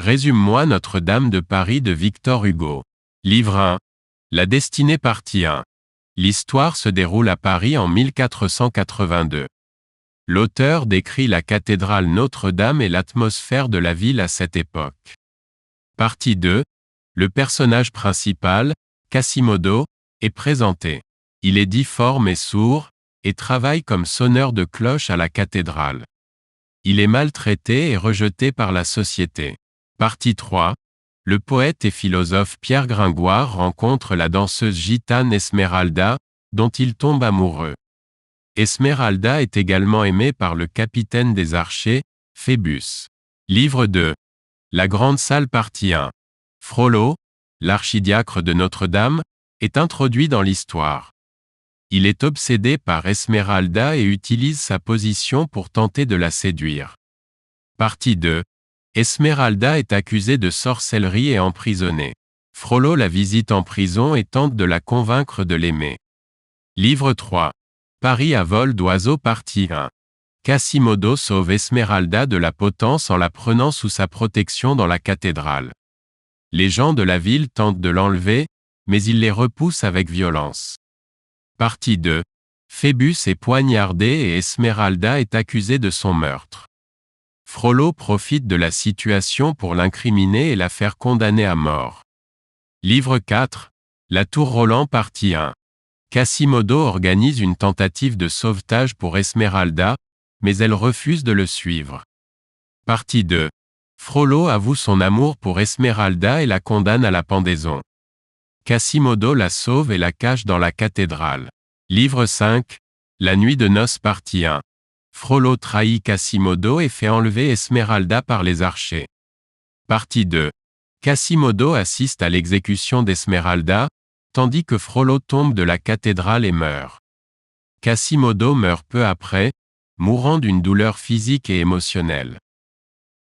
Résume-moi Notre-Dame de Paris de Victor Hugo. Livre 1. La destinée partie 1. L'histoire se déroule à Paris en 1482. L'auteur décrit la cathédrale Notre-Dame et l'atmosphère de la ville à cette époque. Partie 2. Le personnage principal, Quasimodo, est présenté. Il est difforme et sourd, et travaille comme sonneur de cloche à la cathédrale. Il est maltraité et rejeté par la société. Partie 3. Le poète et philosophe Pierre Gringoire rencontre la danseuse gitane Esmeralda, dont il tombe amoureux. Esmeralda est également aimée par le capitaine des archers, Phébus. Livre 2. La grande salle partie 1. Frollo, l'archidiacre de Notre-Dame, est introduit dans l'histoire. Il est obsédé par Esmeralda et utilise sa position pour tenter de la séduire. Partie 2. Esmeralda est accusée de sorcellerie et emprisonnée. Frollo la visite en prison et tente de la convaincre de l'aimer. Livre 3. Paris à vol d'oiseau partie 1. Quasimodo sauve Esmeralda de la potence en la prenant sous sa protection dans la cathédrale. Les gens de la ville tentent de l'enlever, mais il les repousse avec violence. Partie 2. Phébus est poignardé et Esmeralda est accusée de son meurtre. Frollo profite de la situation pour l'incriminer et la faire condamner à mort. Livre 4. La Tour Roland partie 1. Quasimodo organise une tentative de sauvetage pour Esmeralda, mais elle refuse de le suivre. Partie 2. Frollo avoue son amour pour Esmeralda et la condamne à la pendaison. Quasimodo la sauve et la cache dans la cathédrale. Livre 5. La nuit de noces partie 1. Frollo trahit Quasimodo et fait enlever Esmeralda par les archers. Partie 2. Quasimodo assiste à l'exécution d'Esmeralda, tandis que Frollo tombe de la cathédrale et meurt. Quasimodo meurt peu après, mourant d'une douleur physique et émotionnelle.